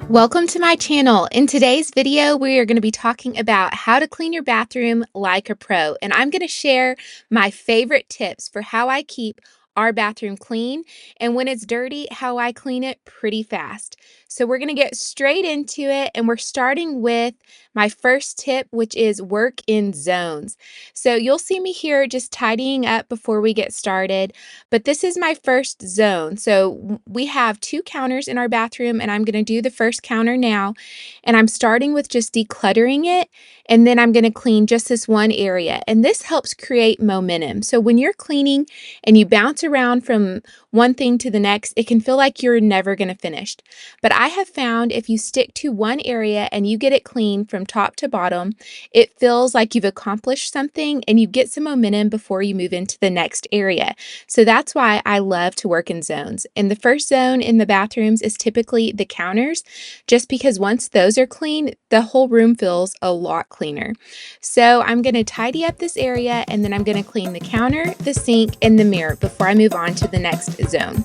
Welcome to my channel. In today's video, we are going to be talking about how to clean your bathroom like a pro. And I'm going to share my favorite tips for how I keep our bathroom clean. And when it's dirty, how I clean it pretty fast. So we're going to get straight into it. And we're starting with my first tip, which is work in zones. So you'll see me here just tidying up before we get started. But this is my first zone. So we have two counters in our bathroom, and I'm going to do the first counter now. And I'm starting with just decluttering it, and then I'm going to clean just this one area. And this helps create momentum. So when you're cleaning and you bounce around from one thing to the next, it can feel like you're never going to finish. But I have found if you stick to one area and you get it clean from top to bottom, it feels like you've accomplished something and you get some momentum before you move into the next area. So that's why I love to work in zones. And the first zone in the bathrooms is typically the counters, just because once those are clean, the whole room feels a lot cleaner. So I'm going to tidy up this area, and then I'm going to clean the counter, the sink, and the mirror before I move on to the next zone.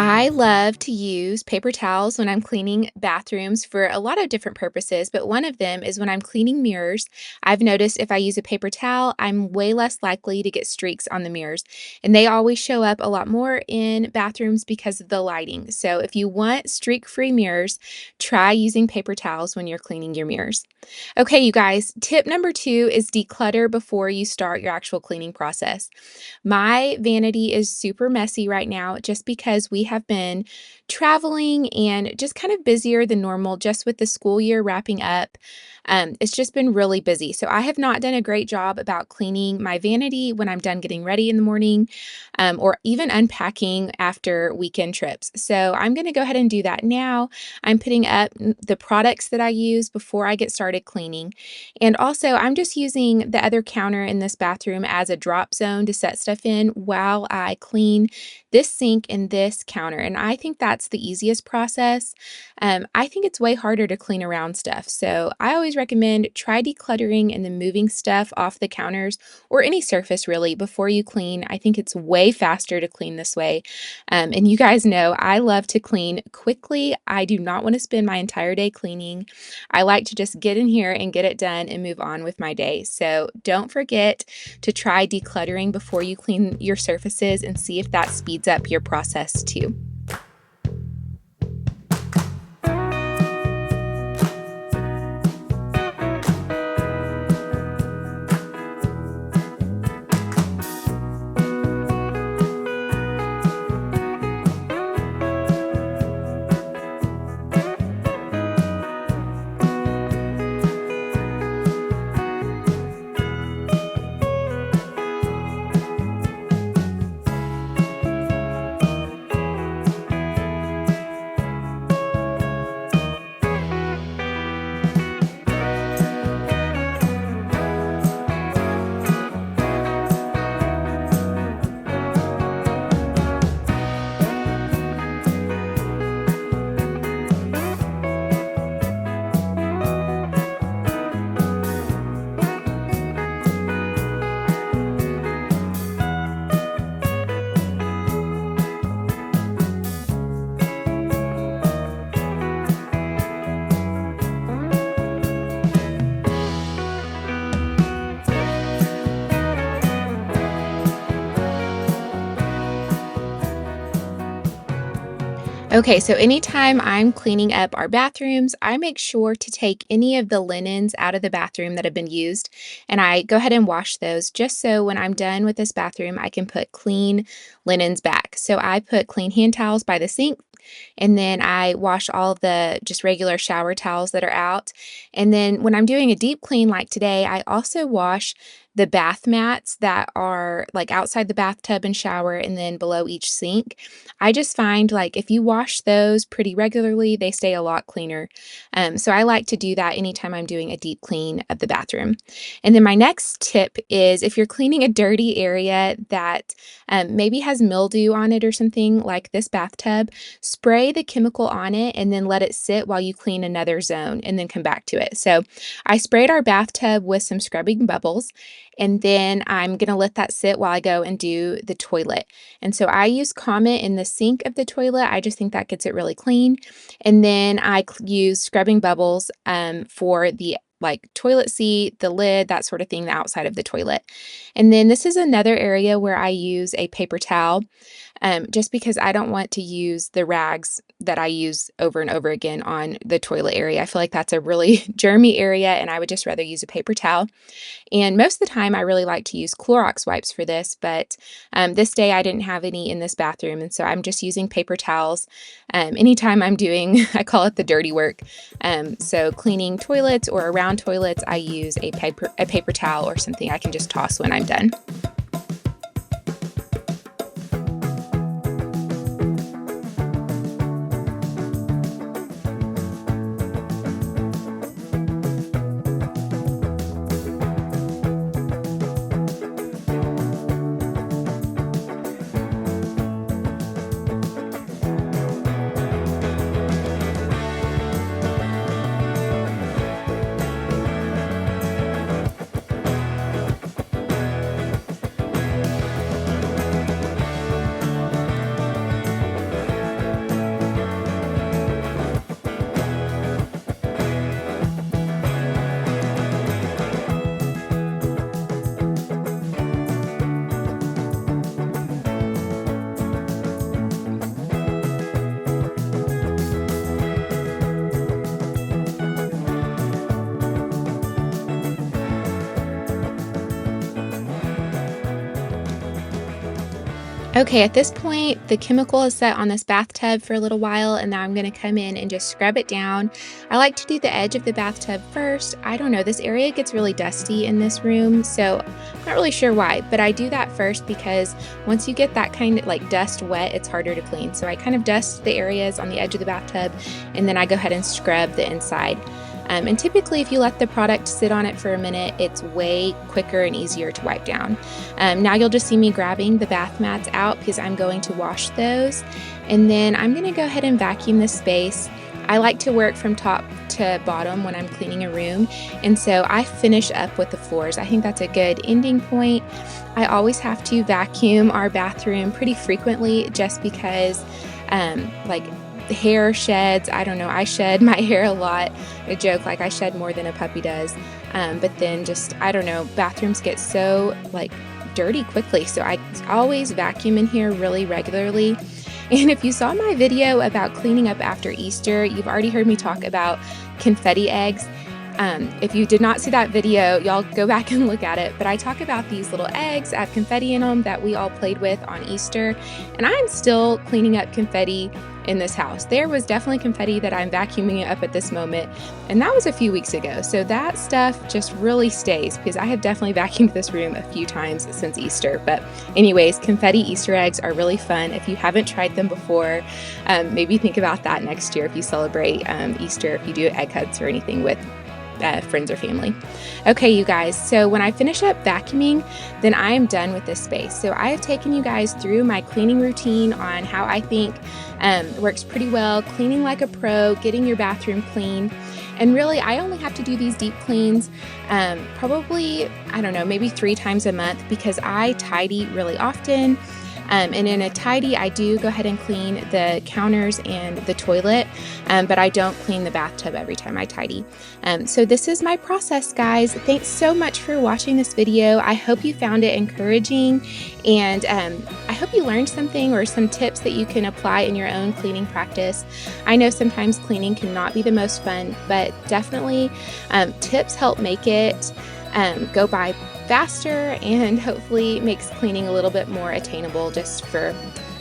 I love to use paper towels when I'm cleaning bathrooms for a lot of different purposes, but one of them is when I'm cleaning mirrors. I've noticed if I use a paper towel, I'm way less likely to get streaks on the mirrors, and they always show up a lot more in bathrooms because of the lighting. So if you want streak-free mirrors, try using paper towels when you're cleaning your mirrors. Okay, you guys, tip number 2 is declutter before you start your actual cleaning process. My vanity is super messy right now just because we have been traveling and just kind of busier than normal just with the school year wrapping up. It's just been really busy. So I have not done a great job about cleaning my vanity when I'm done getting ready in the morning, or even unpacking after weekend trips. So I'm going to go ahead and do that now. I'm putting up the products that I use before I get started cleaning. And also, I'm just using the other counter in this bathroom as a drop zone to set stuff in while I clean this sink and this counter. And I think that's the easiest process. I think it's way harder to clean around stuff. So I always recommend try decluttering and then moving stuff off the counters or any surface really before you clean. I think it's way faster to clean this way. And you guys know I love to clean quickly. I do not want to spend my entire day cleaning. I like to just get in here and get it done and move on with my day. So don't forget to try decluttering before you clean your surfaces and see if that speeds up your process too. Okay, so anytime I'm cleaning up our bathrooms, I make sure to take any of the linens out of the bathroom that have been used, and I go ahead and wash those just so when I'm done with this bathroom, I can put clean linens back. So I put clean hand towels by the sink, and then I wash all the just regular shower towels that are out. And then when I'm doing a deep clean like today, I also wash the bath mats that are like outside the bathtub and shower and then below each sink. I just find like if you wash those pretty regularly, they stay a lot cleaner. So I like to do that anytime I'm doing a deep clean of the bathroom. And then my next tip is if you're cleaning a dirty area that maybe has mildew on it or something like this bathtub, spray the chemical on it and then let it sit while you clean another zone and then come back to it. So I sprayed our bathtub with some scrubbing bubbles, and then I'm going to let that sit while I go and do the toilet. And so I use Comet in the sink of the toilet. I just think that gets it really clean. And then I use scrubbing bubbles for the like toilet seat, the lid, that sort of thing, the outside of the toilet. And then this is another area where I use a paper towel, just because I don't want to use the rags that I use over and over again on the toilet area. I feel like that's a really germy area, and I would just rather use a paper towel. And most of the time, I really like to use Clorox wipes for this, but this day I didn't have any in this bathroom, and so I'm just using paper towels anytime I'm doing, I call it the dirty work. So cleaning toilets or around toilets, I use a paper towel or something I can just toss when I'm done. Okay, at this point, the chemical is set on this bathtub for a little while, and now I'm going to come in and just scrub it down. I like to do the edge of the bathtub first. I don't know, this area gets really dusty in this room, so I'm not really sure why, but I do that first because once you get that kind of like dust wet, it's harder to clean. So I kind of dust the areas on the edge of the bathtub, and then I go ahead and scrub the inside. And typically, if you let the product sit on it for a minute, it's way quicker and easier to wipe down. Now you'll just see me grabbing the bath mats out because I'm going to wash those. And then I'm going to go ahead and vacuum this space. I like to work from top to bottom when I'm cleaning a room, and so I finish up with the floors. I think that's a good ending point. I always have to vacuum our bathroom pretty frequently just because like the hair sheds. I don't know, I shed my hair a lot. I joke like I shed more than a puppy does, but then just, I don't know, bathrooms get so like dirty quickly, so I always vacuum in here really regularly. And if you saw my video about cleaning up after Easter, you've already heard me talk about confetti eggs. If you did not see that video, y'all go back and look at it. But I talk about these little eggs that have confetti in them that we all played with on Easter. And I'm still cleaning up confetti in this house. There was definitely confetti that I'm vacuuming up at this moment, and that was a few weeks ago. So that stuff just really stays because I have definitely vacuumed this room a few times since Easter. But anyways, confetti Easter eggs are really fun. If you haven't tried them before, maybe think about that next year if you celebrate Easter, if you do egg huts or anything with friends or family. Okay, you guys, so when I finish up vacuuming, then I am done with this space. So I have taken you guys through my cleaning routine on how I think works pretty well, cleaning like a pro, getting your bathroom clean. And really, I only have to do these deep cleans probably, I don't know, maybe 3 times a month because I tidy really often. And in a tidy, I do go ahead and clean the counters and the toilet, but I don't clean the bathtub every time I tidy. So this is my process, guys. Thanks so much for watching this video. I hope you found it encouraging, and I hope you learned something or some tips that you can apply in your own cleaning practice. I know sometimes cleaning cannot be the most fun, but definitely tips help make it go by faster and hopefully makes cleaning a little bit more attainable just for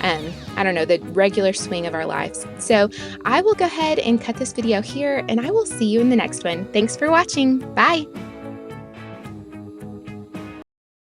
I don't know, the regular swing of our lives. So I will go ahead and cut this video here, and I will see you in the next one. Thanks for watching. Bye.